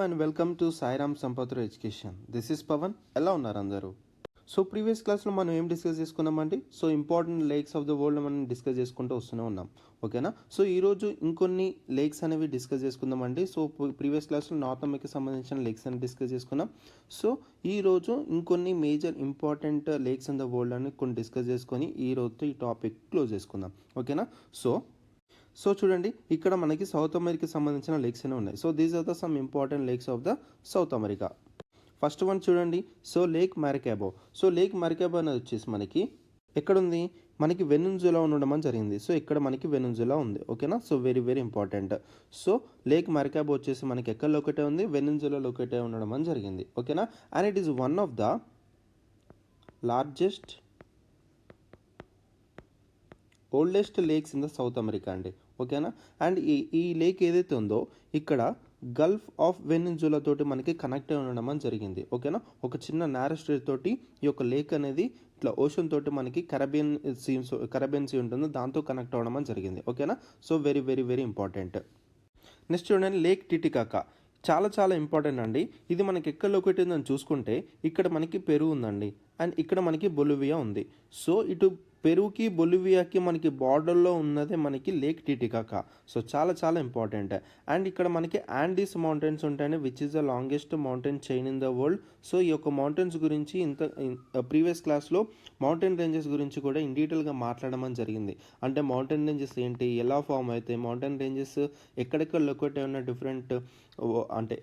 and welcome to Sairam Sampatirao education. This is Pavan. ఎలా ఉన్నారు అందరూ? సో ప్రీవియస్ క్లాస్లో మనం ఏం డిస్కస్ చేసుకున్నామండి? So important lakes of the world మనం డిస్కస్ చేసుకుంటూ వస్తూనే ఉన్నాం. ఓకేనా? సో ఈరోజు ఇంకొన్ని లేక్స్ అనేవి డిస్కస్ చేసుకుందామండి. సో ప్రీవియస్ క్లాస్లో నార్త్ అమెరికాకి సంబంధించిన లేక్స్ అని డిస్కస్ చేసుకున్నాం. సో ఈరోజు ఇంకొన్ని major important lakes in the world అని కొన్ని డిస్కస్ చేసుకొని ఈరోజు ఈ టాపిక్ క్లోజ్ చేసుకుందాం. ఓకేనా? సో చూడండి, ఇక్కడ మనకి సౌత్ అమెరికా సంబంధించిన లేక్స్ అనేవి ఉన్నాయి. So these are the some important lakes of the South America. First one చూడండి, so lake Maracaibo. So lake Maracaibo అనేది వచ్చేసి మనకి ఎక్కడుంది, మనకి వెనుజులా ఉండడం అని జరిగింది. సో ఇక్కడ మనకి వెనుజులా ఉంది. ఓకేనా? So very very important. So lake Maracaibo వచ్చేసి మనకి ఎక్కడ లొకేట్ ఉంది, వెనుజులా లొకేట్ ఉండడం అని జరిగింది. ఓకేనా? And it is one of the largest oldest lakes in the South America అండి. ఓకేనా? అండ్ ఈ లేక్ ఏదైతే ఉందో ఇక్కడ గల్ఫ్ ఆఫ్ వెనిజులా తోటి మనకి కనెక్ట్ అయి ఉండడం అని జరిగింది. ఓకేనా? ఒక చిన్న నారో స్ట్రేట్ తోటి ఈ యొక్క లేక్ అనేది ఇట్లా ఓషన్ తోటి మనకి కరబియన్ సీ ఉంటుంది, దాంతో కనెక్ట్ అవ్వడం అని జరిగింది. ఓకేనా? So very very very important. Next చూడండి, లేక్ టిటికాకా. చాలా చాలా ఇంపార్టెంట్ అండి. ఇది మనకి ఎక్కడ లొకేట్ ఉందని చూసుకుంటే ఇక్కడ మనకి పెరు ఉందండి, అండ్ ఇక్కడ మనకి బొలివియా ఉంది. సో ఇటు పెరుకి బొలివియాకి మనకి బార్డర్లో ఉన్నదే మనకి లేక్ టిటికాకా. సో చాలా చాలా ఇంపార్టెంట్. అండ్ ఇక్కడ మనకి ఆండీస్ మౌంటైన్స్ ఉంటాయని, which is the longest mountain chain in the world. So ఈ యొక్క మౌంటైన్స్ గురించి ప్రీవియస్ క్లాస్లో మౌంటైన్ రేంజెస్ గురించి కూడా ఇన్ డీటెయిల్గా మాట్లాడమని జరిగింది. అంటే మౌంటైన్ రేంజెస్ ఏంటి, ఎలా ఫామ్ అవుతాయి, మౌంటైన్ రేంజెస్ ఎక్కడెక్కడ లొకేట్ అయిన డిఫరెంట్ అంటే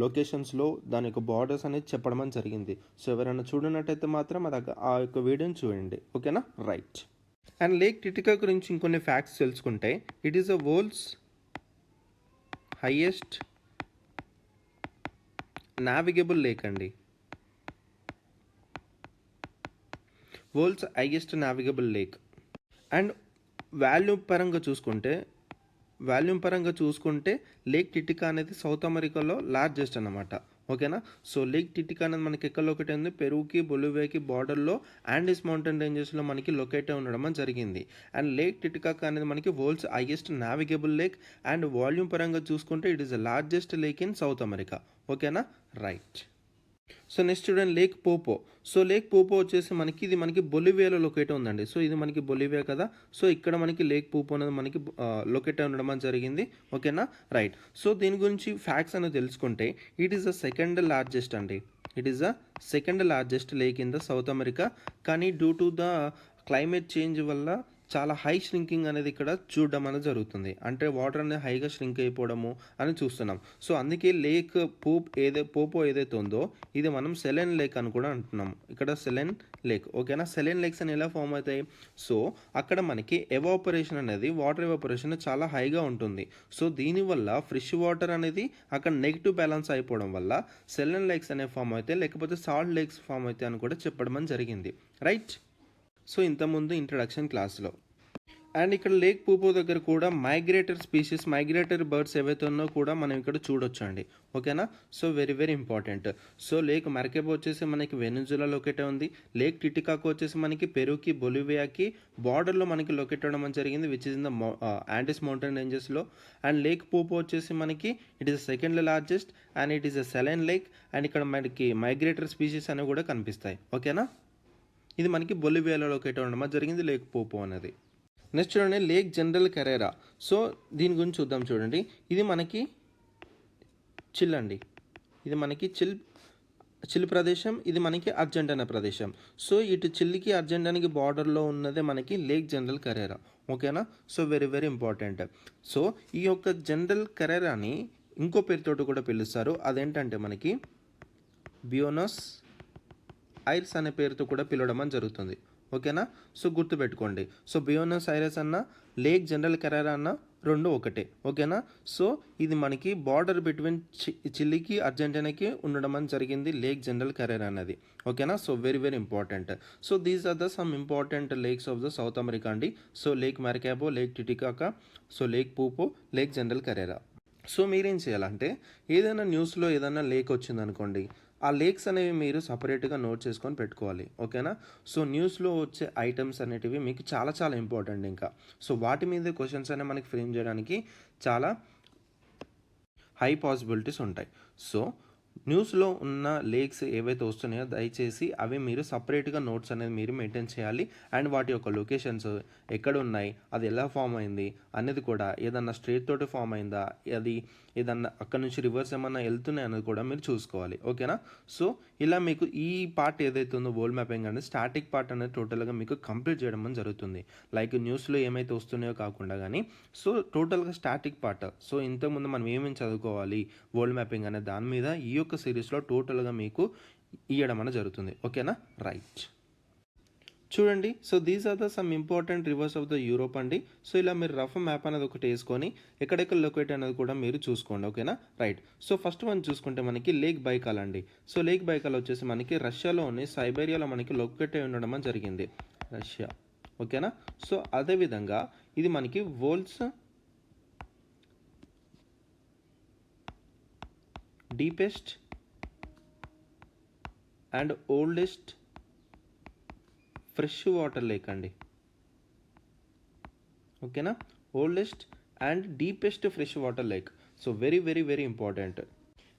లొకేషన్స్లో దాని యొక్క బార్డర్స్ అనేది చెప్పడం అని జరిగింది. సో ఎవరైనా చూడనట్టయితే మాత్రం ఆ యొక్క వీడియోని చూడండి. ఓకేనా? రైట్. అండ్ లేక్ టిటికా గురించి ఇంకొన్ని ఫ్యాక్ట్స్ తెలుసుకుంటే, it is the world's highest navigable lake అండి. World's highest navigable lake. And volume పరంగా చూసుకుంటే లేక్ టిటికా అనేది సౌత్ అమెరికాలో లార్జెస్ట్ అన్నమాట. ఓకేనా? సో లేక్ టిటికా అనేది మనకి ఎక్కడ లొకేట్ అయింది, పెరుకి బొలివియాకి బార్డర్లో ఆండీస్ మౌంటైన్ రేంజెస్లో మనకి లొకేట్ అయి ఉండడం జరిగింది. అండ్ లేక్ టిటికాకా అనేది మనకి world's highest navigable lake. And volume పరంగా చూసుకుంటే it is the largest lake in South America. ఓకేనా? రైట్. సో నెక్స్ట్ చూడండి, lake Poopo. So lake Poopo వచ్చేసి ఇది మనకి బొలివియాలో లొకేట్ ఉందండి. సో ఇది మనకి బొలివియా కదా. సో ఇక్కడ మనకి లేక్ పోపో అనేది మనకి లొకేట్ ఉండడం జరిగింది. ఓకేనా? రైట్. సో దీని గురించి ఫ్యాక్ట్స్ అనేది తెలుసుకుంటే, it is the second largest అండి. It is the second largest lake in the South America. కానీ due to the climate change వల్ల చాలా హై ష్రింకింగ్ అనేది ఇక్కడ చూడడం అనేది జరుగుతుంది. అంటే వాటర్ అనేది హైగా ష్రింక్ అయిపోవడము అని చూస్తున్నాం. సో అందుకే లేక్ పోపో ఏదైతే ఉందో ఇది మనం సెలెన్ లేక్ అని కూడా అంటున్నాం. ఇక్కడ సెలెన్ లేక్. ఓకేనా? సెలెన్ లేక్స్ అని ఎలా ఫామ్ అవుతాయి, సో అక్కడ మనకి వాటర్ ఎవాపరేషన్ చాలా హైగా ఉంటుంది. సో దీనివల్ల ఫ్రెష్ వాటర్ అనేది అక్కడ నెగిటివ్ బ్యాలెన్స్ అయిపోవడం వల్ల సెలెన్ లేక్స్ అనే ఫామ్ అవుతాయి, లేకపోతే సాల్ట్ లేక్స్ ఫామ్ అవుతాయి అని కూడా చెప్పడం జరిగింది. రైట్. సో ఇంతకుముందు ఇంట్రడక్షన్ క్లాస్లో. అండ్ ఇక్కడ లేక్ పూపో దగ్గర కూడా మైగ్రేటరీ బర్డ్స్ ఏవైతే ఉన్నో కూడా మనం ఇక్కడ చూడొచ్చు అండి. ఓకేనా? So very very important. So lake Maracaibo వచ్చేసి మనకి వెనిజులా లొకేట్ ఉంది. లేక్ టిటికాకా వచ్చేసి మనకి పెరుకి బొలివియాకి బార్డర్లో మనకి లొకేట్ అవ్వడం జరిగింది, which is in the Andes mountain రేంజెస్లో. అండ్ లేక్ పూపో వచ్చేసి మనకి it is second largest and it is a saline lake. And ఇక్కడ మనకి మైగ్రేటరీ స్పీషీస్ అనేవి కూడా కనిపిస్తాయి. ఓకేనా? ఇది మనకి బొలివియాలో లొకేట్ అవ్వడం జరిగింది లేక్ పోపో అనేది. నెక్స్ట్ చూడండి, లేక్ జనరల్ కరేరా. సో దీని గురించి చూద్దాం. చూడండి, ఇది మనకి చిల్ అండి. ఇది మనకి చిల్ ప్రదేశం. ఇది మనకి అర్జెంటీనా ప్రదేశం. సో ఇటు చిల్కి అర్జెంటీనాకి బార్డర్లో ఉన్నదే మనకి లేక్ జనరల్ కరేరా. ఓకేనా? So very very important. So ఈ యొక్క జనరల్ కరేరాని ఇంకో పేరుతోటి కూడా పిలుస్తారు. అదేంటంటే మనకి బ్యూనస్ ఐర్స్ అనే పేరుతో కూడా పిలవడం జరుగుతుంది. ఓకేనా? సో గుర్తుపెట్టుకోండి. సో బ్యూనస్ ఐరస్ అన్న లేక్ జనరల్ కరేరా అన్న రెండు ఒకటే. ఓకేనా? సో ఇది మనకి బార్డర్ బిట్వీన్ చిల్లీకి అర్జెంటీనాకి ఉండడం జరిగింది లేక్ జనరల్ కరేరా అన్నది. ఓకేనా? So very very important. So these are the some important lakes of the South America అండి. So lake Maracaibo, lake Titicaca, so lake Poopo, lake General Carrera. So మీరేం చేయాలంటే, ఏదైనా న్యూస్లో ఏదైనా లేక్ వచ్చిందనుకోండి, ఆ లేక్స్ అనేవి మీరు సపరేట్గా నోట్ చేసుకొని పెట్టుకోవాలి. ఓకేనా? సో న్యూస్లో వచ్చే ఐటమ్స్ అనేటివి మీకు చాలా చాలా ఇంపార్టెంట్. ఇంకా సో వాటి మీద క్వశ్చన్స్ అనేవి మనకి ఫ్రేమ్ చేయడానికి చాలా హై పాసిబిలిటీస్ ఉంటాయి. సో న్యూస్లో ఉన్న లేక్స్ ఏవైతే వస్తున్నాయో దయచేసి అవి మీరు సపరేట్గా నోట్స్ అనేది మీరు మెయింటైన్ చేయాలి. అండ్ వాటి యొక్క లొకేషన్స్ ఎక్కడ ఉన్నాయి, అది ఎలా ఫామ్ అయింది అనేది కూడా, ఏదన్నా స్ట్రేట్ తోటి ఫామ్ అయిందా, అది ఏదన్నా అక్కడ నుంచి రివర్స్ ఏమన్నా వెళ్తున్నాయి అనేది కూడా మీరు చూసుకోవాలి. ఓకేనా. సో ఇలా మీకు ఈ పార్ట్ ఏదైతే ఉందో వరల్డ్ మ్యాపింగ్ అనేది స్టాటిక్ పార్ట్ అనేది టోటల్గా మీకు కంప్లీట్ చేయడం అని జరుగుతుంది. లైక్ న్యూస్లో ఏమైతే వస్తున్నాయో కాకుండా కానీ సో టోటల్గా స్టాటిక్ పార్ట్. సో ఇంతకుముందు మనం ఏమేమి చదువుకోవాలి వరల్డ్ మ్యాపింగ్ అనే దాని మీద ఈ యొక్క సిరీస్లో టోటల్గా మీకు ఇవ్వడం అనేది జరుగుతుంది. ఓకేనా. రైట్. చూడండి. So these are the some important rivers of the Europe అండి. సో ఇలా మీరు రఫ్ మ్యాప్ అనేది ఒకటి వేసుకొని ఎక్కడెక్కడ లొకేట్ అనేది కూడా మీరు చూసుకోండి. ఓకేనా. రైట్. సో ఫస్ట్ వన్ చూసుకుంటే మనకి లేక్ బైకాల్ అండి. సో లేక్ బైకాల్ వచ్చేసి మనకి రష్యాలోని సైబేరియాలో మనకి లొకేట్ అయి ఉండడం జరిగింది. రష్యా. ఓకేనా. సో అదేవిధంగా ఇది మనకి world's deepest and oldest fresh water lake అండి. ఓకేనా. Oldest and deepest fresh water lake. So very very very important.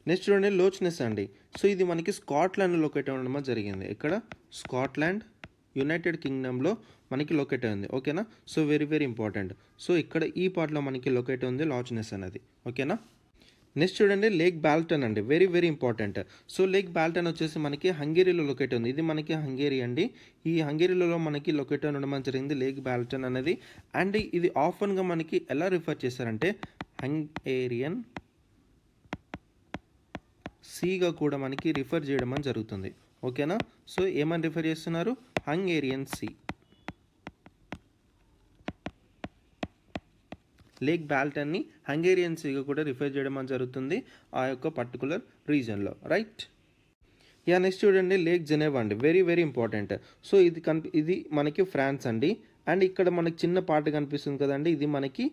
Next చూడండి లోచ్నెస్ అండి. సో ఇది మనకి స్కాట్లాండ్లో లొకేట్ అవ్వడం జరిగింది. ఇక్కడ స్కాట్లాండ్ యునైటెడ్ కింగ్డమ్లో మనకి లొకేట్ అయింది. ఓకేనా. So very very important. So ఇక్కడ ఈ పార్ట్లో మనకి లొకేట్ ఉంది లాచ్నెస్ అనేది. ఓకేనా. నెక్స్ట్ చూడండి లేక్ బాల్టన్ అండి. Very very important. So lake Balaton వచ్చేసి మనకి హంగేరీలో లొకేట్ ఉంది. ఇది మనకి హంగేరీ అండి. ఈ హంగేరీలో మనకి లొకేట్ ఉండడం జరిగింది లేక్ బాల్టన్ అనేది. అండ్ ఇది ఆఫన్గా మనకి ఎలా రిఫర్ చేశారంటే హంగేరియన్ సీగా కూడా మనకి రిఫర్ చేయడం అని జరుగుతుంది. ఓకేనా. సో ఏమని రిఫర్ చేస్తున్నారు, హంగేరియన్ సీ. లేక్ బాల్టన్ని హంగేరియన్ సీగా కూడా రిఫర్ చేయడం అని జరుగుతుంది ఆ యొక్క పర్టికులర్ రీజన్లో. రైట్. యా నెక్స్ట్ చూడండి లేక్ జెనెవా అండి. Very very important. సో ఇది మనకి ఫ్రాన్స్ అండి. అండ్ ఇక్కడ మనకి చిన్న పార్ట్ కనిపిస్తుంది కదండి, ఇది మనకి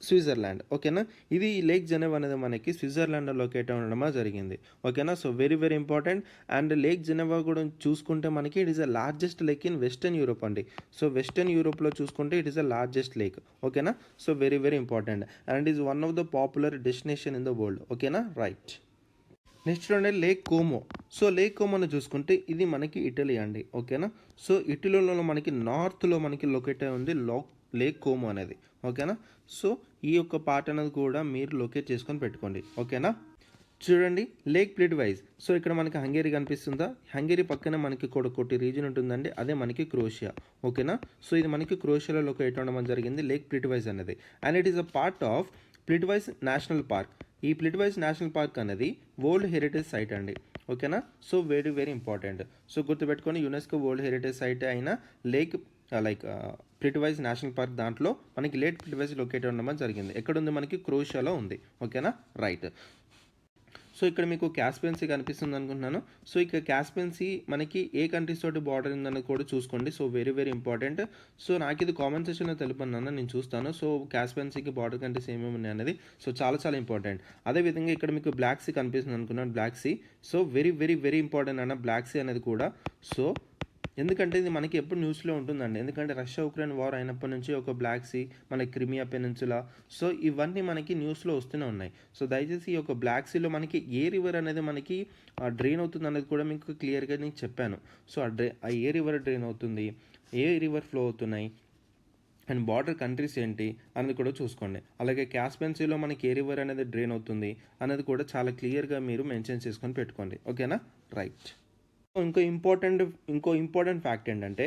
స్విట్జర్లాండ్. ఓకేనా. ఇది లేక్ జెనెవా అనేది మనకి స్విట్జర్లాండ్లో లొకేట్ ఉండడం జరిగింది. ఓకేనా. So very very important. And lake Geneva కూడా చూసుకుంటే మనకి it is the largest lake in western Europe అండి. సో వెస్టర్న్ యూరోప్లో చూసుకుంటే it is the largest lake. ఓకేనా. So very very important and is one of the popular destination in the world. ఓకేనా. Right. Next చూడండి lake Como. So lake కోమోని చూసుకుంటే ఇది మనకి ఇటలీ అండి. ఓకేనా. సో ఇటలీలో మనకి నార్త్లో మనకి లొకేట్ అయి ఉంది లేక్ కోమో అనేది. ఓకేనా. సో ఈ యొక్క పార్ట్ అనేది కూడా మీరు లొకేట్ చేసుకొని పెట్టుకోండి. ఓకేనా. చూడండి లేక్ ప్లిట్వైజ్. సో ఇక్కడ మనకి హంగేరీ కనిపిస్తుందా, హంగేరీ పక్కన మనకి కొట్టి రీజన్ ఉంటుందండి, అదే మనకి క్రొయేషియా. ఓకేనా. సో ఇది మనకి క్రొయేషియాలో లొకేట్ అవ్వడం జరిగింది లేక్ ప్లిట్వైజ్ అనేది. And it is a part of Plitvice national park. ఈ ప్లిట్వైజ్ నేషనల్ పార్క్ అనేది వరల్డ్ హెరిటేజ్ సైట్ అండి. ఓకేనా. So very very important. So గుర్తుపెట్టుకొని యునెస్కో వరల్డ్ హెరిటేజ్ సైట్ అయిన lake like Plitvice national park దాంట్లో మనకి lake ప్లిట్వైజ్ locate ఉండడం జరిగింది. ఎక్కడుంది మనకి క్రొయేషియాలో ఉంది. ఓకేనా. రైట్. సో ఇక్కడ మీకు క్యాస్పియన్ సీ కనిపిస్తుంది అనుకుంటున్నాను. సో ఇక క్యాస్పియన్ సీ మనకి ఏ కంట్రీస్ తోటి బార్డర్ ఉందని కూడా చూసుకోండి. So very very important. So నాకు ఇది కామెంట్ సెక్షన్లో తెలుపన్నాను, నేను చూస్తాను. సో క్యాస్పియన్ సీకి బార్డర్ కంట్రీస్ ఏమేమి ఉన్నాయి అనేది సో చాలా చాలా ఇంపార్టెంట్. అదేవిధంగా ఇక్కడ మీకు బ్లాక్ సీ కనిపిస్తుంది అనుకున్నాను, Black Sea. So very very very important అన్న బ్లాక్ సీ అనేది కూడా. సో ఎందుకంటే ఇది మనకి ఎప్పుడు న్యూస్లో ఉంటుందండి. ఎందుకంటే రష్యా ఉక్రెయిన్ వార్ అయినప్పటి నుంచి ఒక బ్లాక్ సీ, మనకి క్రిమియా పెనిన్సులా, సో ఇవన్నీ మనకి న్యూస్లో వస్తూనే ఉన్నాయి. సో దయచేసి ఈ యొక్క బ్లాక్ సీలో మనకి ఏ రివర్ అనేది మనకి డ్రైన్ అవుతుంది అనేది కూడా మీకు క్లియర్గా నేను చెప్పాను. సో ఆ ఏ రివర్ డ్రైన్ అవుతుంది, ఏ రివర్ ఫ్లో అవుతున్నాయి అండ్ బార్డర్ కంట్రీస్ ఏంటి అనేది కూడా చూసుకోండి. అలాగే క్యాస్పియన్ సీలో మనకి ఏ రివర్ అనేది డ్రైన్ అవుతుంది అనేది కూడా చాలా క్లియర్గా మీరు మెన్షన్ చేసుకొని పెట్టుకోండి. ఓకేనా. రైట్. ఇంకో ఇంపార్టెంట్ ఫ్యాక్ట్ ఏంటంటే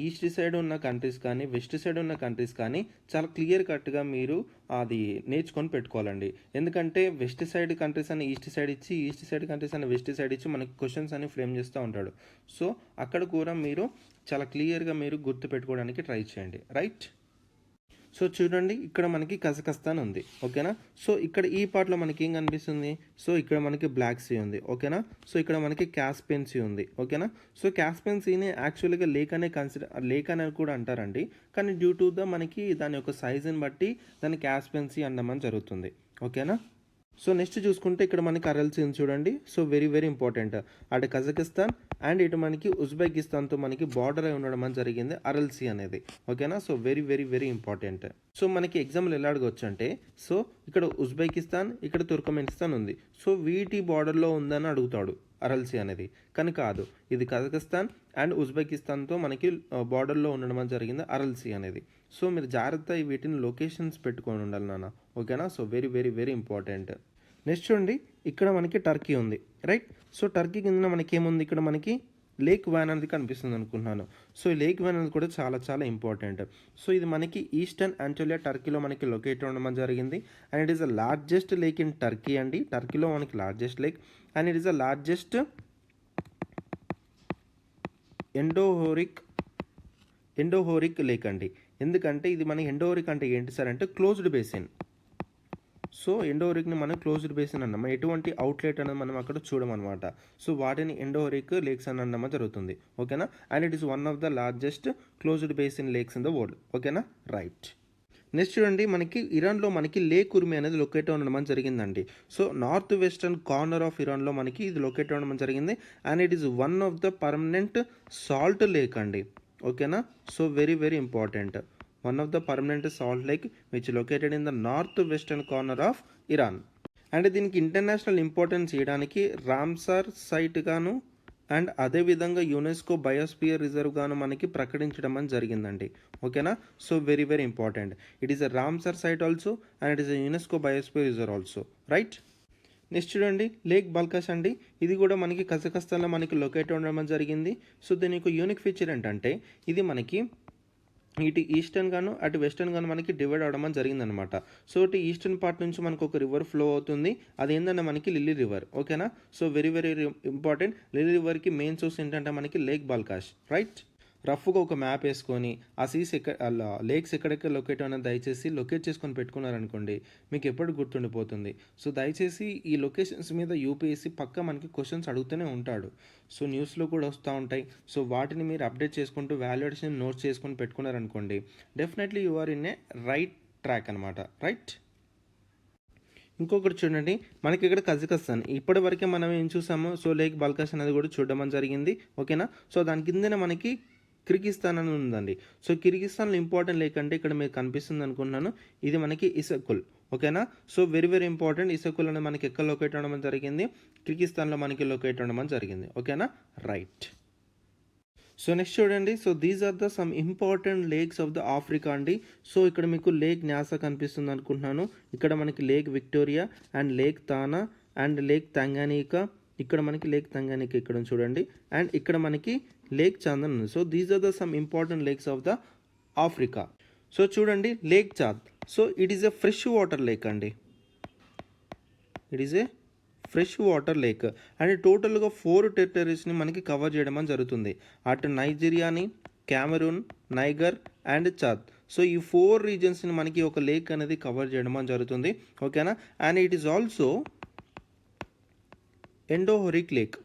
ఈస్ట్ సైడ్ ఉన్న కంట్రీస్ కానీ వెస్ట్ సైడ్ ఉన్న కంట్రీస్ కానీ చాలా క్లియర్ కట్గా మీరు అది నేర్చుకొని పెట్టుకోవాలండి. ఎందుకంటే వెస్ట్ సైడ్ కంట్రీస్ అని ఈస్ట్ సైడ్ ఇచ్చి, ఈస్ట్ సైడ్ కంట్రీస్ అని వెస్ట్ సైడ్ ఇచ్చి మనకి క్వశ్చన్స్ అని ఫ్రేమ్ చేస్తూ ఉంటాడు. సో అక్కడ కూడా మీరు చాలా క్లియర్గా మీరు గుర్తు పెట్టుకోవడానికి ట్రై చేయండి. రైట్. సో చూడండి ఇక్కడ మనకి కజకస్తాన్ ఉంది. ఓకేనా. సో ఇక్కడ ఈ పార్ట్లో మనకి ఏం కనిపిస్తుంది, సో ఇక్కడ మనకి బ్లాక్ సీ ఉంది. ఓకేనా. సో ఇక్కడ మనకి క్యాస్పియన్ సీ ఉంది. ఓకేనా. సో క్యాస్పియన్ సీని యాక్చువల్గా లేక్ అని కూడా అంటారండి. కానీ డ్యూ టు ద మనకి దాని యొక్క సైజుని బట్టి దాన్ని క్యాస్పియన్ సీ అనడం జరుగుతుంది. ఓకేనా. సో నెక్స్ట్ చూసుకుంటే ఇక్కడ మనకి అరల్సీ ఉంది చూడండి. So very very important. అటు కజకిస్తాన్ అండ్ ఇటు మనకి ఉజ్బెకిస్తాన్తో మనకి బార్డర్ అయి ఉండడం అని జరిగింది అరల్సీ అనేది. ఓకేనా. So very very very important. So మనకి ఎగ్జామ్లో ఎలా అడగవచ్చు అంటే, సో ఇక్కడ ఉజ్బెకిస్తాన్, ఇక్కడ తుర్కమెనిస్తాన్ ఉంది. సో వీటి బార్డర్లో ఉందని అడుగుతాడు అరల్సీ అనేది. కానీ కాదు, ఇది కజకిస్తాన్ అండ్ ఉజ్బెకిస్తాన్తో మనకి బార్డర్లో ఉండడం అని జరిగింది అరల్సీ అనేది. సో మీరు జాగ్రత్త వీటిని లొకేషన్స్ పెట్టుకొని ఉండాలి నాన్న. ఓకేనా. So very very very important. Next చూడండి, ఇక్కడ మనకి టర్కీ ఉంది, రైట్. సో టర్కీ కింద మనకి ఏముంది, ఇక్కడ మనకి లేక్ వ్యాన్ అనేది కనిపిస్తుంది అనుకుంటున్నాను. సో ఈ లేక్ వ్యాన్ అనేది కూడా చాలా చాలా ఇంపార్టెంట్. సో ఇది మనకి ఈస్టర్న్ ఆంటోలియా టర్కీలో మనకి లొకేట్ ఉండడం జరిగింది. And it is the largest lake in Turkey అండి. టర్కీలో మనకి largest lake and it is the largest endorheic lake అండి. ఎందుకంటే ఇది మన ఎండోహోరిక్ అంటే ఏంటి సార్ అంటే క్లోజ్డ్ బేసిన్. సో ఎండోహోరిక్ని మనం క్లోజ్డ్ బేసిన్ అన్నాం. ఎటువంటి అవుట్లెట్ అనేది మనం అక్కడ చూడమన్నమాట. సో వాటిని ఎండోహోరిక్ లేక్స్ అని అనడం జరుగుతుంది. ఓకేనా. And it is one of the largest closed basin lakes in the world. ఓకేనా, రైట్. నెక్స్ట్ చూడండి, మనకి ఇరాన్లో మనకి లేక్ ఉర్మి అనేది లొకేట్ ఉండడం జరిగిందండి. So north western corner of ఇరాన్లో మనకి ఇది లొకేట్ ఉండడం జరిగింది. And it is one of the permanent salt lake అండి. ఓకేనా. So very very important. One of the permanent salt lake which located in the north western corner of Iran. And దీనికి international importance ఇవ్వడానికి Ramsar site గాను and అదేవిధంగా UNESCO biosphere reserve గాను మనకి ప్రకటించడం అని జరిగిందండి. ఓకేనా. So very very important. It is a Ramsar site also and it is a UNESCO biosphere reserve also, right. Next చూడండి, లేక్ బాల్కాష్ అండి. ఇది కూడా మనకి కజకస్తాన్లో మనకి లొకేట్ ఉండడం జరిగింది. సో దీని యొక్క యూనిక్ ఫీచర్ ఏంటంటే, ఇది మనకి ఇటు ఈస్టర్న్ గాను అటు వెస్టర్న్ గాను మనకి డివైడ్ అవడం జరిగిందనమాట. సో ఇటు ఈస్టర్న్ పార్ట్ నుంచి మనకు ఒక రివర్ ఫ్లో అవుతుంది. అది ఏంటంటే మనకి లిల్లీ రివర్. ఓకేనా. So very very important. Lily రివర్కి మెయిన్ సోర్స్ ఏంటంటే మనకి లేక్ బాల్కాష్, రైట్. రఫ్గా ఒక మ్యాప్ వేసుకొని ఆ సీస్ లేక్స్ ఎక్కడెక్కడ లొకేట్ అనేది దయచేసి లొకేట్ చేసుకొని పెట్టుకున్నారనుకోండి, మీకు ఎప్పుడు గుర్తుండిపోతుంది. సో దయచేసి ఈ లొకేషన్స్ మీద యూపీఎస్సీ పక్కా మనకి క్వశ్చన్స్ అడుగుతూనే ఉంటాడు. సో న్యూస్లో కూడా వస్తూ ఉంటాయి. సో వాటిని మీరు అప్డేట్ చేసుకుంటూ వాల్యుయేషన్ నోట్స్ చేసుకొని పెట్టుకున్నారనుకోండి, definitely you are in a right track అనమాట, రైట్. ఇంకొకటి చూడండి, మనకి ఇక్కడ కజకస్తాన్ ఇప్పటి వరకే మనం ఏం చూసాము. సో లేక్ బాల్కాష్ అనేది కూడా చూడడం జరిగింది. ఓకేనా. సో దాని కిందనే మనకి కిర్గిస్తాన్ అని ఉందండి. సో కిర్గిస్తాన్లో ఇంపార్టెంట్ లేక్ అంటే ఇక్కడ మీకు కనిపిస్తుంది అనుకుంటున్నాను, ఇది మనకి ఇసక్కుల్. ఓకేనా. So very very important. Issyk Kul అనేది మనకి ఎక్కడ లొకేట్ అవ్వడం జరిగింది, కిర్గిస్తాన్లో మనకి లొకేట్ అవ్వడం జరిగింది. ఓకేనా, రైట్. సో నెక్స్ట్ చూడండి, so these are the some important lakes of the Africa అండి. సో ఇక్కడ మీకు లేక్ న్యాస కనిపిస్తుంది అనుకుంటున్నాను. ఇక్కడ మనకి lake Victoria and lake Tana and lake Tanganyika. ఇక్కడ మనకి లేక్ తంగానికా ఇక్కడ చూడండి. అండ్ ఇక్కడ మనకి లేక్ చాందన్ ఉంది. So these are the some important lakes of the Africa. So చూడండి, lake Chad. So it is a fresh water lake అండి. It is a fresh water lake and టోటల్గా 4 టెరిటరీస్ని మనకి కవర్ చేయడం జరుగుతుంది. అటు నైజీరియాని, Cameroon, Niger and Chad. So ఈ 4 రీజన్స్ని మనకి ఒక లేక్ అనేది కవర్ చేయడం జరుగుతుంది. ఓకేనా. And it is also endorheic lake,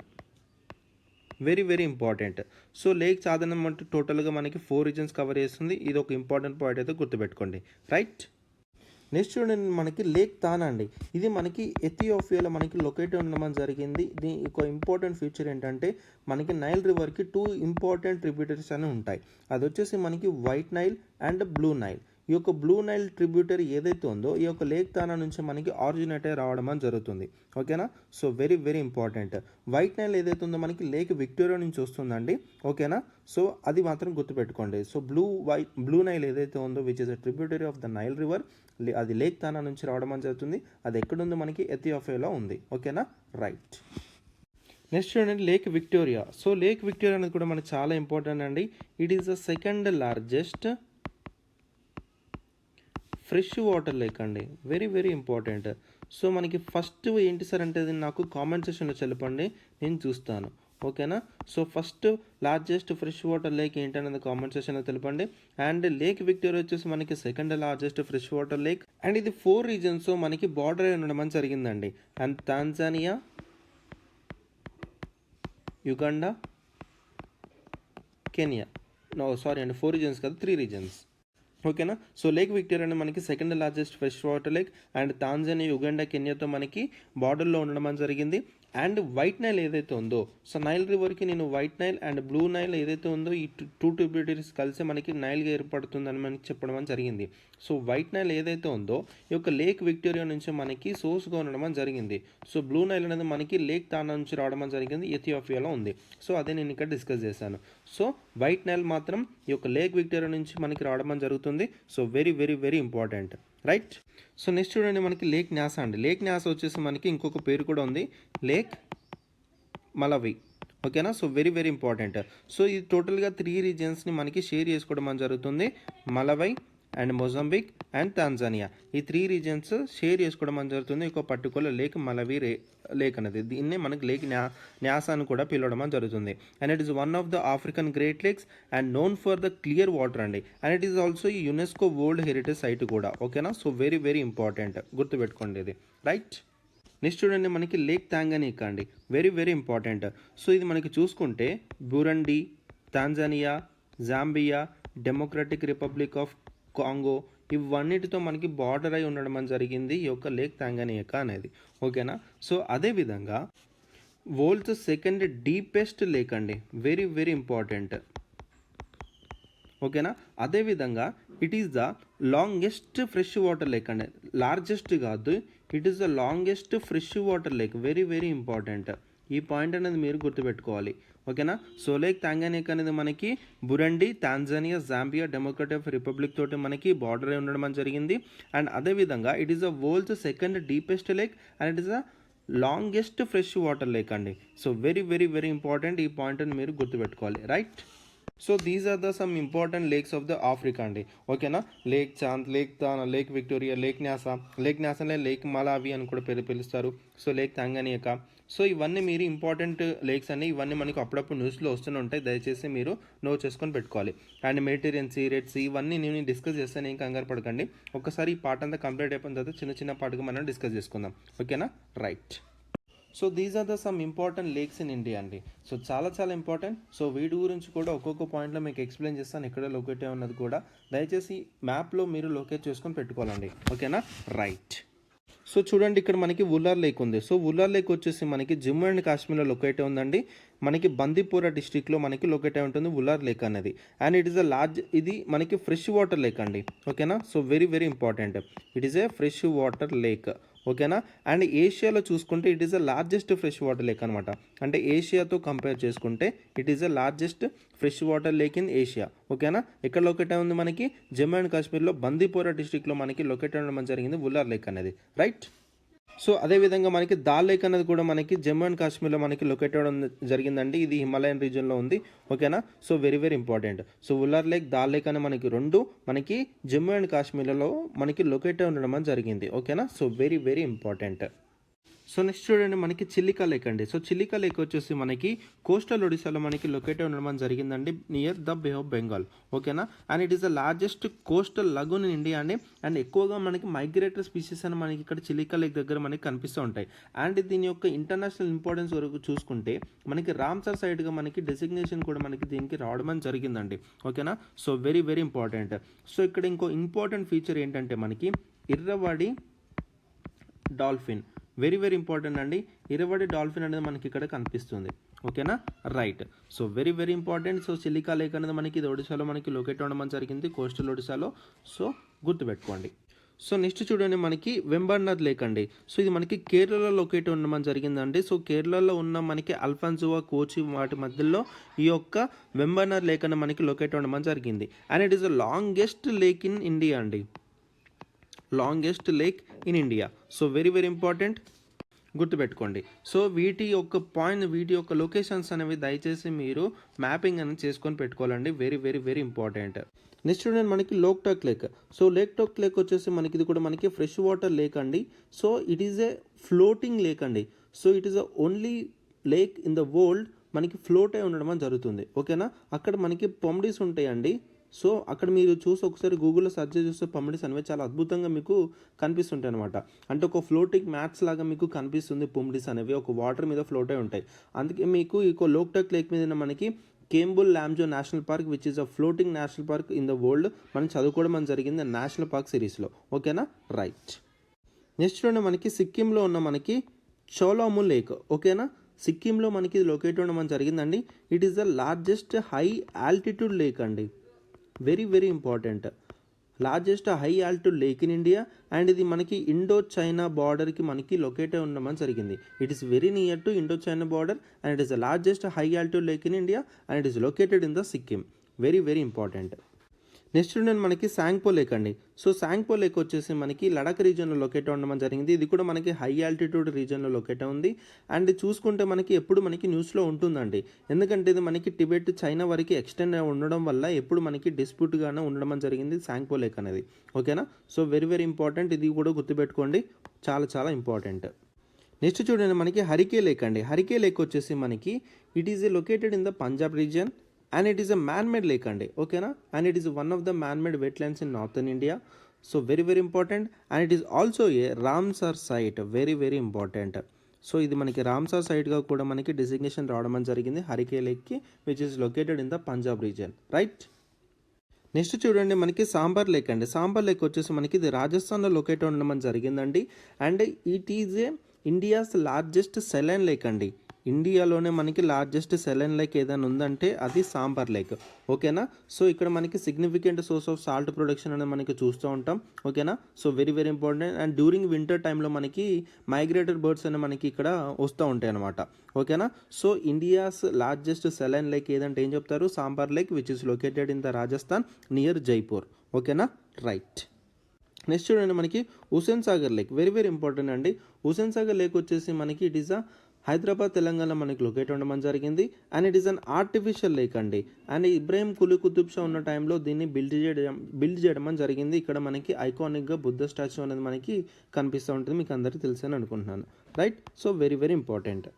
very very important. So lake సాధారణం అంటే టోటల్గా మనకి 4 రీజన్స్ కవర్ చేస్తుంది. ఇది ఒక ఇంపార్టెంట్ పాయింట్ అయితే గుర్తుపెట్టుకోండి, రైట్. నెక్స్ట్ చూడండి, మనకి లేక్ తానా అండి. ఇది మనకి ఎథియోపియాలో మనకి లొకేట్ ఉండడం జరిగింది. దీని ఒక ఇంపార్టెంట్ ఫీచర్ ఏంటంటే, మనకి నైల్ రివర్కి 2 ఇంపార్టెంట్ ట్రిబ్యూటరీస్ అని ఉంటాయి. అది వచ్చేసి మనకి White Nile and Blue Nile. ఈ యొక్క బ్లూ నైల్ ట్రిబ్యూటరీ ఏదైతే ఉందో ఈ యొక్క లేక్ తానా నుంచి మనకి ఆరిజినేట్ అయి రావడం జరుగుతుంది. ఓకేనా. So very very important. White Nile ఏదైతే ఉందో మనకి లేక్ విక్టోరియా నుంచి వస్తుందండి. ఓకేనా. సో అది మాత్రం గుర్తుపెట్టుకోండి. సో బ్లూ నైల్ ఏదైతే ఉందో which is a tributary of the Nile river, అది లేక్ తానా నుంచి రావడం జరుగుతుంది. అది ఎక్కడుందో మనకి ఎథియోపియాలో ఉంది. ఓకేనా, రైట్. నెక్స్ట్ చూడండి, lake Victoria. So lake Victoria అనేది కూడా మనకి చాలా ఇంపార్టెంట్ అండి. It is the second largest fresh water lake అండి. Very very important. సో మనకి ఫస్ట్ ఏంటి సార్ అంటే నాకు కామెంట్ సెక్షన్లో చెప్పండి, నేను చూస్తాను. ఓకేనా. So first largest fresh water lake ఏంటనేది కామెంట్ సెక్షన్లో తెలపండి. అండ్ లేక్ విక్టోరియా వచ్చేసి మనకి second largest fresh water lake. And ఇది 4 రీజన్స్ మనకి బార్డర్ అయి ఉండడం జరిగిందండి. And Tanzania, Uganda, Kenya. No sorry అండి, 4 రీజన్స్ కాదు, 3 రీజన్స్. ఓకేనా. సో లేక్ విక్టోరియా అనేది మనకి second largest fresh water lake and Tanzania, Uganda, కెన్యాతో మనకి బార్డర్లో ఉండడం జరిగింది. అండ్ వైట్ నైల్ ఏదైతే ఉందో, సో నైల్ రివర్కి నేను White Nile and Blue Nile ఏదైతే ఉందో ఈ టూ ట్రిబ్యూటరీస్ కలిసి మనకి నైల్గా ఏర్పడుతుందని మనకి చెప్పడం జరిగింది. సో వైట్ నైల్ ఏదైతే ఉందో ఈ యొక్క లేక్ విక్టోరియా నుంచి మనకి సోర్స్గా ఉండడం జరిగింది. సో బ్లూ నైల్ అనేది మనకి లేక్ తానా నుంచి రావడం జరిగింది, ఎథియోపియాలో ఉంది. సో అదే నేను ఇక్కడ డిస్కస్ చేశాను. సో వైట్ నైల్ మాత్రం ఈ యొక్క లేక్ విక్టోరియా నుంచి మనకి రావడం జరుగుతుంది. So very very very important, right. So next చూడండి మనకి లేక్ న్యాసా అండి. లేక్ న్యాసా వచ్చేసి మనకి ఇంకొక పేరు కూడా ఉంది, లేక్ మలవి. ఓకేనా. So very very important. So ఇది టోటల్గా 3 రీజియన్స్ని మనకి షేర్ చేసుకోవడం జరుగుతుంది, మలవై అండ్ మొజంబిక్ అండ్ తాంజానియా. ఈ 3 రీజియన్స్ షేర్ చేసుకోవడం జరుగుతుంది ఒక పర్టికులర్ లేక్ మలవి లేక్ అనేది. దీన్నే మనకి లేక్ న్యాసా అని కూడా పిలవడం జరుగుతుంది. And it is one of the African great lakes and known for the clear water అండి. అండ్ ఇట్ ఈస్ ఆల్సో ఈ యునెస్కో వరల్డ్ హెరిటేజ్ సైట్ కూడా. ఓకేనా. సో వెరీ వెరీ ఇంపార్టెంట్, గుర్తుపెట్టుకోండి ఇది, రైట్. నెక్స్ట్ చూడండి మనకి లేక్ తాంగానికా అండి, వెరీ వెరీ ఇంపార్టెంట్. సో ఇది మనకి చూసుకుంటే Burundi, Tanzania, Zambia, democratic republic of Congo ఇవన్నిటితో మనకి బార్డర్ అయి ఉండడం జరిగింది ఈ యొక్క లేక్ తాంగానికా అనేది. ఓకేనా. సో అదేవిధంగా వరల్డ్స్ సెకండ్ డీపెస్ట్ లేక్ అండి, వెరీ వెరీ ఇంపార్టెంట్. ఓకేనా. అదేవిధంగా it is the longest fresh water lake అండి, లార్జెస్ట్ కాదు, it is the longest fresh water lake, very very important. ఈ పాయింట్ అనేది మీరు గుర్తుపెట్టుకోవాలి. ఓకేనా. సో లేక్ తాంగానికా అనేది మనకి బురండి, తాంజానియా, జాంబియా, డెమోక్రటిక్ రిపబ్లిక్ తోటి మనకి బార్డర్ అయి ఉండడం జరిగింది. అండ్ అదేవిధంగా it is the world's second deepest lake and it is the longest fresh water lake అండి. So very very very important, ఈ పాయింట్ని మీరు గుర్తుపెట్టుకోవాలి, right. So these are the some important lakes of the Africa అండి. ఓకేనా. Lake Chad, lake Tana, lake Victoria, lake న్యాసానే lake Malawi అని కూడా పిలుస్తారు. So lake తాంగానికా. సో ఇవన్నీ మీరు ఇంపార్టెంట్ లేక్స్ అన్ని, ఇవన్నీ మనకు అప్పుడప్పుడు న్యూస్లో వస్తూనే ఉంటాయి, దయచేసి మీరు నోట్ చేసుకొని పెట్టుకోవాలి. And Mediterranean Sea, Red Sea, ఇవన్నీ నేను డిస్కస్ చేస్తాను, ఏం కంగారు పడకండి. ఒకసారి ఈ పార్ట్ అంతా కంప్లీట్ అయిపోయిన తర్వాత చిన్న చిన్న పార్ట్గా మనం డిస్కస్ చేసుకుందాం. ఓకేనా, right. So these are the some important lakes in India అండి. సో చాలా చాలా ఇంపార్టెంట్. సో వీటి గురించి కూడా ఒక్కొక్క పాయింట్లో మీకు ఎక్స్ప్లెయిన్ చేస్తాను, ఎక్కడ లొకేట్ అయి ఉన్నది కూడా. దయచేసి మ్యాప్లో మీరు లొకేట్ చేసుకొని పెట్టుకోవాలండి. ఓకేనా, రైట్. సో చూడండి ఇక్కడ మనకి ఉల్లార్ లేక్ ఉంది. సో ఉల్లార్ లేక్ వచ్చేసి మనకి జమ్మూ అండ్ కాశ్మీర్లో లొకేట్ ఉందండి. మనకి బందీపురా డిస్ట్రిక్ట్లో మనకి లొకేట్ అయి ఉంటుంది ఉల్లార్ లేక్ అనేది. అండ్ ఇట్ ఈస్ అ ఇది మనకి ఫ్రెష్ వాటర్ లేక్ అండి. ఓకేనా. So very very important, it is a fresh water lake. ఓకేనా. అండ్ ఏషియాలో చూసుకుంటే it is the largest fresh water lake అనమాట. అంటే ఏషియాతో కంపేర్ చేసుకుంటే it is the largest fresh water lake in Asia. ఓకేనా. ఎక్కడ locate ఉంది మనకి జమ్మూ అండ్ కాశ్మీర్లో బందీపురా డిస్ట్రిక్ట్లో మనకి లొకేట్ అవ్వడం జరిగింది ఉల్లార్ లేక్ అనేది, రైట్. సో అదేవిధంగా మనకి దాల్ లేక్ అనేది కూడా మనకి జమ్మూ అండ్ కాశ్మీర్లో మనకి లొకేట్ అవ్వడం జరిగిందండి. ఇది హిమాలయన్ రీజియన్లో ఉంది. ఓకేనా. So very very important. So Wular lake, Dal lake అనే మనకి రెండు మనకి జమ్మూ అండ్ కాశ్మీర్లో మనకి లొకేట్ ఉండడం జరిగింది. ఓకేనా. So very very important. So next చూడండి మనకి చిల్లికా లేక్ అండి. సో చిల్లికా లేక్ వచ్చేసి మనకి కోస్టల్ ఒడిశాలో మనకి లొకేట్ ఉండడం జరిగిందండి, near the bay of Bengal. ఓకేనా. And it is the largest coastal lagoon in India అండి. అండ్ ఎక్కువగా మనకి మైగ్రేటరీ స్పీసీస్ అని మనకి ఇక్కడ చిల్లికా లేక్ దగ్గర మనకి కనిపిస్తూ ఉంటాయి. అండ్ దీని యొక్క ఇంటర్నేషనల్ ఇంపార్టెన్స్ వరకు చూసుకుంటే మనకి రామ్సర్ సైట్గా మనకి డెసిగ్నేషన్ కూడా మనకి దీనికి రావడం జరిగిందండి. ఓకేనా. So very very important. So ఇక్కడ ఇంకో ఇంపార్టెంట్ ఫీచర్ ఏంటంటే మనకి Irrawaddy dolphin, very very important అండి. ఇరవడి డాల్ఫిన్ అనేది మనకి ఇక్కడ కనిపిస్తుంది. ఓకేనా, right. So very very important. So Chilika lake అనేది మనకి ఇది ఒడిశాలో మనకి లొకేట్ అవ్వడం జరిగింది, కోస్టల్ ఒడిశాలో. సో గుర్తుపెట్టుకోండి. సో నెక్స్ట్ చూడండి మనకి వెంబర్నర్ లేక్ అండి. సో ఇది మనకి కేరళలో లొకేట్ ఉండడం జరిగిందండి. సో కేరళలో ఉన్న మనకి అల్ఫాన్సువా, కోచి వాటి మధ్యలో ఈ యొక్క వెంబర్నర్ లేక్ అనేది మనకి లొకేట్ ఉండడం జరిగింది. And it is the longest lake in India అండి, longest lake in India. So very very important, గుర్తుపెట్టుకోండి. సో వీటి యొక్క లొకేషన్స్ అనేవి దయచేసి మీరు మ్యాపింగ్ అనేది చేసుకొని పెట్టుకోవాలండి, very very very important. Next చూడండి మనకి Loktak lake. So lake lake వచ్చేసి మనకి ఇది కూడా మనకి ఫ్రెష్ వాటర్ లేక్ అండి. So it is a floating lake అండి. So it is the only lake in the world మనకి ఫ్లోట్ అయి ఉండడం జరుగుతుంది. ఓకేనా, అక్కడ మనకి పొమ్డీస్ ఉంటాయండి. సో అక్కడ మీరు చూసి ఒకసారి గూగుల్లో సెర్చ్ చేస్తే పొమ్డీస్ అనేవి చాలా అద్భుతంగా మీకు కనిపిస్తుంటాయి అనమాట. అంటే ఒక ఫ్లోటింగ్ మ్యాట్స్ లాగా మీకు కనిపిస్తుంది. పొమ్డీస్ అనేవి ఒక వాటర్ మీద ఫ్లోట్ అయి ఉంటాయి. అందుకే మీకు ఈ లోక్టాక్ లేక్ మీద మనకి Keibul Lamjao national park which is a floating national park in the world మనం చదువుకోవడం మన జరిగింది నేషనల్ పార్క్ సిరీస్లో. ఓకేనా, రైట్. నెక్స్ట్ చూడండి మనకి సిక్కింలో ఉన్న మనకి చోలాము లేక్. ఓకేనా, సిక్కింలో మనకి ఇది లొకేట్ ఉండడం జరిగిందండి. It is the largest high altitude lake అండి. Very very important. Largest high altitude lake in India and ఇది మనకి ఇండో చైనా బార్డర్కి మనకి లొకేట్ ఉండడం జరిగింది. It is very near to Indo China border and it is the largest high altitude lake in India and it is located in the Sikkim. Very very important. Next చూడండి మనకి Tsangpo lake అండి. So Tsangpo lake వచ్చేసి మనకి Ladakh రీజియన్లో locate ఉండడం జరిగింది. ఇది కూడా మనకి హై ఆల్టిట్యూడ్ రీజియన్లో లొకేట్ ఉంది అండ్ చూసుకుంటే మనకి ఎప్పుడు మనకి న్యూస్లో ఉంటుందండి. ఎందుకంటే ఇది మనకి టిబెట్ చైనా వరకు ఎక్స్టెండ్ ఉండడం వల్ల ఎప్పుడు మనకి డిస్ప్యూట్గానే ఉండడం జరిగింది సాంగ్పో లేక్ అనేది. ఓకేనా, సో వెరీ వెరీ ఇంపార్టెంట్. ఇది కూడా గుర్తుపెట్టుకోండి, చాలా చాలా ఇంపార్టెంట్. నెక్స్ట్ చూడండి మనకి హరికే లేక్ అండి. హరికే లేక్ వచ్చేసి మనకి it is located in the Punjab region and it is a man-made lake andi. Okay na, and it is one of the man-made wetlands in northern India. So very very important and it is also a Ramsar site. Very very important. So ఇది మనకి Ramsar సైట్గా కూడా మనకి designation రావడం జరిగింది హరికే లేక్కి which is located in the Punjab region, right. Next చూడండి మనకి సాంబార్ లేక్ అండి. సాంబార్ లేక్ వచ్చేసి మనకి ఇది రాజస్థాన్లో లొకేట్ ఉండడం జరిగిందండి and it is a India's largest saline lake అండి. ఇండియాలోనే మనకి లార్జెస్ట్ సెలైన్ లేక్ ఏదైనా ఉందంటే అది సాంబార్ లేక్. ఓకేనా, సో ఇక్కడ మనకి significant source of salt production అనేది మనకి చూస్తూ ఉంటాం. ఓకేనా, so very very important and during winter టైంలో మనకి మైగ్రేటెడ్ బర్డ్స్ అనేవి మనకి ఇక్కడ వస్తూ ఉంటాయి అనమాట. ఓకేనా, so India's largest saline lake ఏదంటే ఏం చెప్తారు, sambar lake which is located in the Rajasthan near Jaipur. ఓకేనా, రైట్. నెక్స్ట్ చూడండి మనకి Hussain Sagar lake. Very very important అండి. హుస్సేన్ సాగర్ లేక్ వచ్చేసి మనకి ఇట్ ఈస్ అ హైదరాబాద్ తెలంగాణ మనకి లొకేట్ ఉండడం జరిగింది and it is an artificial lake అండి. అండ్ ఇబ్రాహిం కులీ కుతుబ్ షా ఉన్న టైంలో దీన్ని బిల్డ్ చేయడం జరిగింది. ఇక్కడ మనకి ఐకానిక్గా బుద్ధ స్టాచ్యూ అనేది మనకి కనిపిస్తూ ఉంటుంది, మీకు అందరికీ తెలుసని అనుకుంటున్నాను, right. So very very important.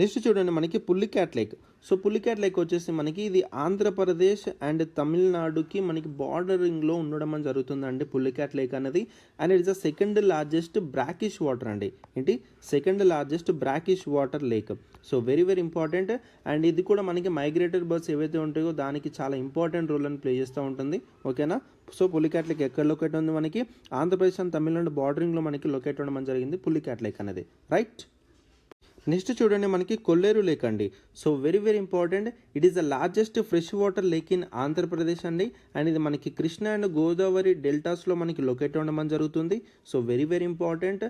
Next చూడండి మనకి పుల్లిక్యాట్ లేక్. సో పుల్లిక్యాట్ లేక్ వచ్చేసి మనకి ఇది ఆంధ్రప్రదేశ్ అండ్ తమిళనాడుకి మనకి బార్డరింగ్లో ఉండడం జరుగుతుందండి పుల్లిక్యాట్ లేక్ అనేది and it is the second largest brackish water అండి. ఏంటి, second largest brackish water lake. So very very important and ఇది కూడా మనకి మైగ్రేటెడ్ బర్డ్స్ ఏవైతే ఉంటాయో దానికి చాలా ఇంపార్టెంట్ రోల్ అని ప్లే చేస్తూ ఉంటుంది. ఓకేనా, సో పుల్లిక్యాట్ లేక్ ఎక్కడ లొకేట్ ఉంది, మనకి ఆంధ్రప్రదేశ్ అండ్ తమిళనాడు బార్డరింగ్లో మనకి లొకేట్ ఉండడం జరిగింది పుల్లిక్యాట్ లేక్ అనేది, రైట్. నెక్స్ట్ చూడండి మనకి కొల్లేరు లేక్ అండి. So very very important. It is the largest fresh water lake in Andhra Pradesh అండి అండ్ ఇది మనకి కృష్ణా అండ్ గోదావరి డెల్టాస్లో మనకి లొకేట్ ఉండడం జరుగుతుంది. So very very important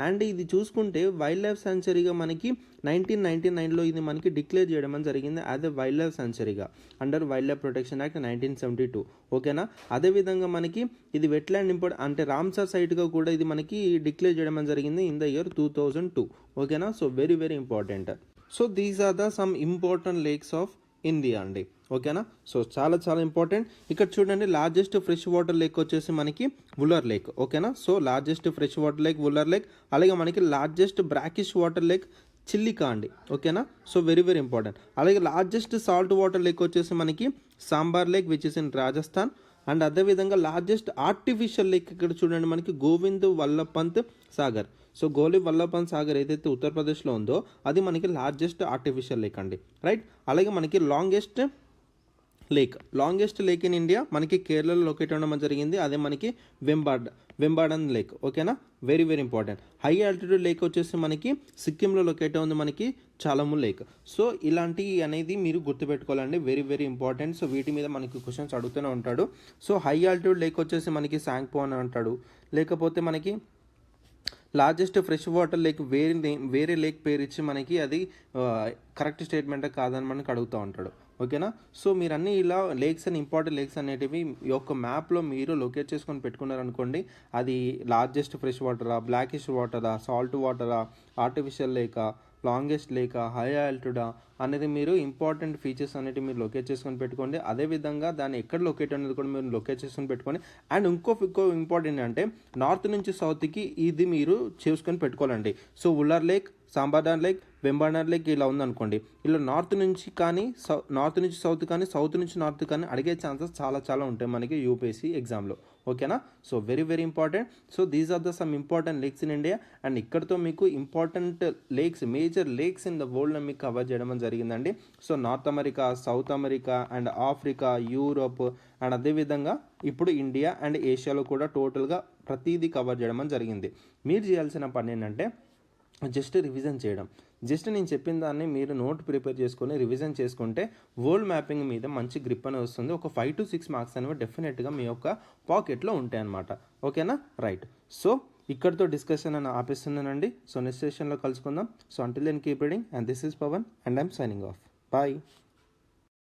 and ఇది చూసుకుంటే వైల్డ్ లైఫ్ సెంచరీగా మనకి 1999లో ఇది మనకి డిక్లేర్ చేయడం జరిగింది యాజ్ ఎ వైల్డ్ లైఫ్ సెంచరీగా under wildlife protection act 1972. ఓకేనా, అదేవిధంగా మనకి ఇది వెట్లాండ్ అంటే రామ్సార్ సైట్గా కూడా ఇది మనకి డిక్లేర్ చేయడం జరిగింది ఇన్ ద ఇయర్ 2002. ఓకేనా, so very very important. So these are the some important lakes of India అండి. ఓకేనా, సో చాలా చాలా ఇంపార్టెంట్. ఇక్కడ చూడండి లార్జెస్ట్ ఫ్రెష్ వాటర్ లేక్ వచ్చేసి మనకి వుల్లర్ లేక్. ఓకేనా, so largest fresh water lake Wular lake, అలాగే మనకి largest brackish water lake Chilika అండి. ఓకేనా, సో వెరీ వెరీ ఇంపార్టెంట్. అలాగే లార్జెస్ట్ సాల్ట్ వాటర్ లేక్ వచ్చేసి మనకి Sambhar lake which is in Rajasthan and అదేవిధంగా లార్జెస్ట్ ఆర్టిఫిషియల్ లేక్ ఇక్కడ చూడండి మనకి గోవింద్ వల్లభ్ పంత్ సాగర్. సో గోవింద్ వల్లభ్ పంత్ సాగర్ ఏదైతే ఉత్తరప్రదేశ్లో ఉందో అది మనకి లార్జెస్ట్ ఆర్టిఫిషియల్ లేక్ అండి, రైట్. అలాగే మనకి లాంగెస్ట్ లేక్ ఇన్ ఇండియా మనకి కేరళలో లొకేట్ ఉండడం జరిగింది, అదే మనకి వెంబాడన్ లేక్. ఓకేనా, very very important. High altitude lake వచ్చేసి మనకి సిక్కింలో లొకేట్ ఉంది మనకి చాలము లేక్. సో ఇలాంటివి అనేది మీరు గుర్తుపెట్టుకోవాలండి, వెరీ వెరీ ఇంపార్టెంట్. సో వీటి మీద మనకి క్వశ్చన్స్ అడుగుతూనే ఉంటాడు. సో హై ఆల్టిట్యూడ్ లేక్ వచ్చేసి మనకి సాంగ్పో అని అంటాడు, లేకపోతే మనకి లార్జెస్ట్ ఫ్రెష్ వాటర్ లేక్ వేరే లేక్ పేరు ఇచ్చి మనకి అది కరెక్ట్ స్టేట్మెంటే కాదని మనకి అడుగుతూ ఉంటాడు. ఓకేనా, సో మీరు అన్నీ ఇలా లేక్స్ అండ్ ఇంపార్టెంట్ లేక్స్ అనేటివి ఈ యొక్క మ్యాప్లో మీరు లొకేట్ చేసుకొని పెట్టుకున్నారనుకోండి, అది లార్జెస్ట్ ఫ్రెష్ వాటరా, బ్లాకిష్ వాటరా, సాల్ట్ వాటరా, ఆర్టిఫిషియల్ లేకా, లాంగెస్ట్ లేకా, హై ఆల్టిట్యూడా అనేది మీరు ఇంపార్టెంట్ ఫీచర్స్ అనేవి మీరు లొకేట్ చేసుకొని పెట్టుకోండి. అదేవిధంగా దాన్ని ఎక్కడ లొకేట్ అనేది కూడా మీరు లొకేట్ చేసుకొని పెట్టుకోండి. అండ్ ఇంకో ఇంపార్టెంట్ అంటే నార్త్ నుంచి సౌత్కి ఇది మీరు చేసుకొని పెట్టుకోవాలండి. సో వుల్లర్ లేక్, సాంబార్నార్ లేక్, వెంబార్నార్ లేక్ ఇలా ఉందనుకోండి, ఇలా నార్త్ నుంచి కానీ నార్త్ నుంచి సౌత్ కానీ, సౌత్ నుంచి నార్త్ కానీ అడిగే ఛాన్సెస్ చాలా ఉంటాయి మనకి యూపీఎస్సీ ఎగ్జామ్లో. ఓకేనా? So very important. So these are the some important lakes in India. And ఇక్కడతో మీకు important lakes, major lakes in the world మీకు కవర్ చేయడం జరిగిందండి. So North America, South America and Africa, Europe and అదేవిధంగా ఇప్పుడు India and ఏషియాలో కూడా టోటల్గా ప్రతిదీ కవర్ చేయడం జరిగింది. మీరు చేయాల్సిన పని ఏంటంటే జస్ట్ రివిజన్ చేయడం. జస్ట్ నేను చెప్పిన దాన్ని మీరు నోట్ ప్రిపేర్ చేసుకొని రివిజన్ చేసుకుంటే వరల్డ్ మ్యాపింగ్ మీద మంచి గ్రిప్ అనేది వస్తుంది. ఒక 5 to 6 మార్క్స్ అనేవి డెఫినెట్గా మీ యొక్క పాకెట్లో ఉంటాయి అన్నమాట. ఓకేనా? రైట్. సో ఇక్కడితో డిస్కషన్ అని ఆపిస్తున్నానండి. సో నెక్స్ట్ సెషన్లో కలుసుకుందాం. So until then keep reading and this is Pavan and I'm signing off. Bye.